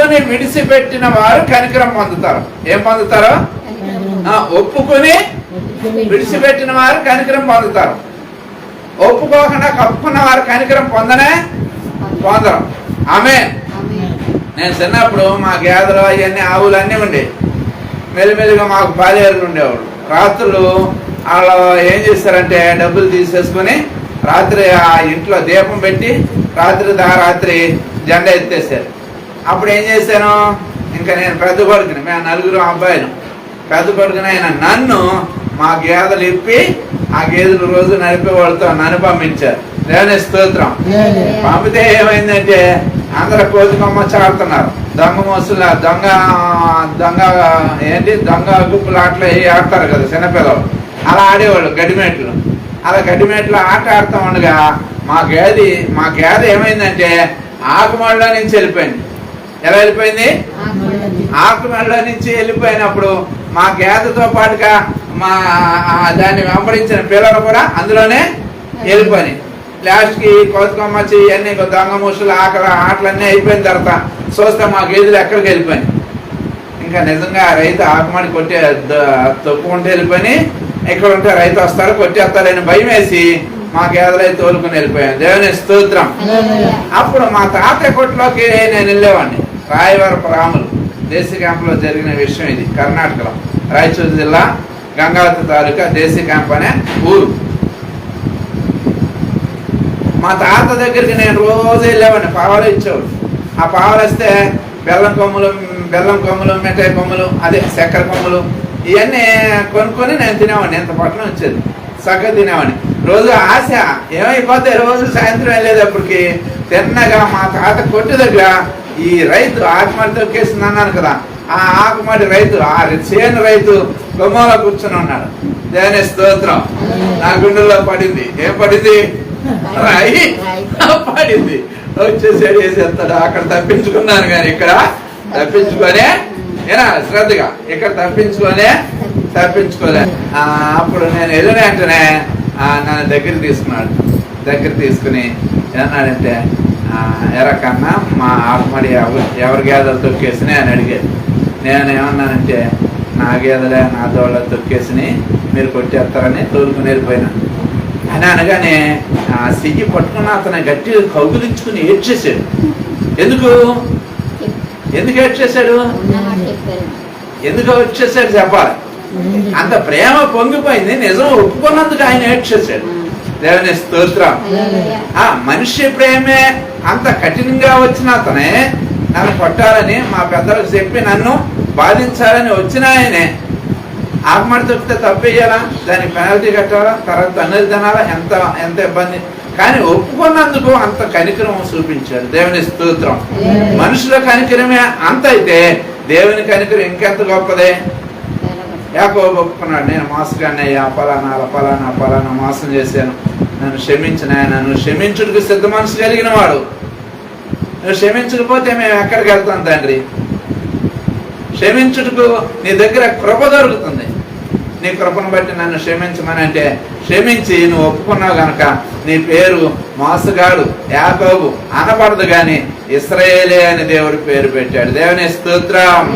ఒప్పుకొని విడిచిపెట్టిన వారు కనికరం పొందుతారు. ఏం పొందుతారు? ఒప్పుకొని విడిచిపెట్టిన వారు కనికరం పొందుతారు. ఒప్పుకోకుండా కప్పుకున్న వారు కనికరం పొందరు. ఆమేన్. నేను చిన్నప్పుడు మా గేదెలు అవన్నీ ఆవులు అన్నీ ఉండేవి. మెల్లిమెల్లిగా మాకు పాలేరులు ఉండేవాళ్ళు. రాత్రులు వాళ్ళు ఏం చేస్తారంటే డబ్బులు తీసేసుకొని రాత్రి ఆ ఇంట్లో దీపం పెట్టి రాత్రి జెండా ఎత్తేసారు. అప్పుడు ఏం చేశాను, ఇంకా నేను పెద్ద కొడుకుని, మేము 4 అబ్బాయిలు, పెద్ద కొడుకునైన నన్ను మా గేదెలు ఇప్పి ఆ గేదెలు రోజు నడిపే వాళ్ళతో నన్ను పంపించారు. దేవుని స్తోత్రం. పంపితే ఏమైందంటే అందరూ కోతికొమ్మ చాడుతున్నారు. దొంగ మోసులు దొంగ గుప్పులు ఆటలు ఆడతారు కదా చిన్నపిల్లలు, అలా ఆడేవాళ్ళు గడ్డిమేట్లు. అలా గడ్డిమేట్లు ఆట ఆడుతూ ఉండగా మా గేదె ఏమైందంటే ఆకుమళ్ళ నుంచి వెళ్ళిపోయింది. ఎలా వెళ్ళిపోయింది? ఆకుమళ్ళ నుంచి వెళ్ళిపోయినప్పుడు మా గేదెతో పాటుగా దాన్ని వెంబడించిన పిల్లలు కూడా అందులోనే వెళ్ళిపోయి లాస్ట్కి కోతికొమ్మచ్చి ఇవన్నీ దొంగ మూసులు ఆటలన్నీ అయిపోయిన తర్వాత చూస్తే మా గేదెలు ఎక్కడికి వెళ్ళిపోయి. ఇంకా నిజంగా రైతు ఆకుమడి కొట్టే తొక్కుకుంటూ వెళ్ళిపోయి, ఎక్కడ ఉంటే రైతు వస్తాడు కొట్టేస్తాడని భయం వేసి మా గేదెలై తోలుకుని వెళ్ళిపోయాను. దేవుని స్తోత్రం. అప్పుడు మా తాతయ్య కొట్టులోకి నేను వెళ్ళేవాడిని. రాయవరపు రాములు దేశీ క్యాంపులో జరిగిన విషయం ఇది. కర్ణాటకలో రాయచూరు జిల్లా గంగావతి తాలూకా దేశీ క్యాంప్ అనే ఊరు. మా తాత దగ్గరికి నేను రోజు వెళ్ళేవాడిని. పావలు ఇచ్చేవాడు. ఆ పావలు వస్తే బెల్లం కొమ్ములు మిఠాయి కొమ్ములు, అదే చక్కెర కొమ్ములు ఇవన్నీ కొనుక్కొని నేను తినేవాడిని. ఎంత పట్టణం వచ్చేది చక్కగా తినేవాడిని. రోజు ఆశ ఏమైపోతే రోజు సాయంత్రం వెళ్ళేటప్పటికి తిన్నగా మా తాత కొట్టు దగ్గర ఈ రైతు ఆకుమడి తొక్కేసింది అన్నాను కదా, ఆ ఆకుమడి రైతు, ఆ చేను రైతు గుమ్మంలో కూర్చొని ఉన్నాడు. దేవుని స్తోత్రం. నా గుండెల్లో పడింది. ఏం పడింది? రాయి పడింది. వచ్చేసేడు వేసేస్తాడు. అక్కడ తప్పించుకున్నాను కానీ ఇక్కడ తప్పించుకోలే. శ్రద్ధగా ఇక్కడ తప్పించుకోలే. అప్పుడు నేను వెళ్ళిన వెంటనే నన్ను దగ్గర తీసుకుని ఏమన్నాడంటే, ఎరకన్నా మా ఆకుమడి ఎవరి గేదెలు తొక్కేసినాయి అని అడిగాడు. నేను ఏమన్నానంటే, నా గేదెలే నా దోళ్ళ తొక్కేసినాయి, మీరు కొట్టేస్తారని తోలుకుని వెళ్ళిపోయినా అని అనగానే సిగ్గి పట్టుకున్న అతను గట్టిగా కౌగులించుకుని ఏడ్చేసాడు. ఎందుకు ఏడ్చేశాడు? ఎందుకు వచ్చేసాడు చెప్పాలి. అంత ప్రేమ పొంగిపోయింది. నిజం ఒప్పుకున్నందుకు ఆయన ఏడ్చేశాడు. దేవుని స్తోత్రం. మనిషి ప్రేమే అంత కఠినంగా వచ్చిన అతనే నన్ను కొట్టాలని మా పెద్దలకు చెప్పి నన్ను బాధించాలని వచ్చిన ఆయనే ఆకుమడి తొక్కితే తప్పేయాలా, దానికి పెనాల్టీ కట్టాలా, తర్వాత తన్నులు తినాలా, ఎంత ఇబ్బంది. కానీ ఒప్పుకున్నందుకు అంత కనికరం చూపించాడు. దేవుని స్తోత్రం. మనుషుల కనికరమే అంత అయితే దేవుని కనికరం ఇంకెంత గొప్పదే. యాకోబు ఒప్పుకున్నాడు, నేను మోసగానయ్యా, పలానా మోసం చేశాను, నన్ను క్షమించిన ఆయన. నువ్వు క్షమించుడికి సిద్ధ మనసు కలిగిన వాడు. నువ్వు క్షమించకపోతే మేము ఎక్కడికి వెళ్తాం తండ్రి? క్షమించుటకు నీ దగ్గర కృప దొరుకుతుంది. నీ కృపను బట్టి నన్ను క్షమించమని అంటే క్షమించి నువ్వు ఒప్పుకున్నావు గనక నీ పేరు మోసగాడు యాకోబు అనబడదు గాని ఇశ్రాయేలే అని దేవుడి పేరు పెట్టాడు. దేవుని స్తోత్రం.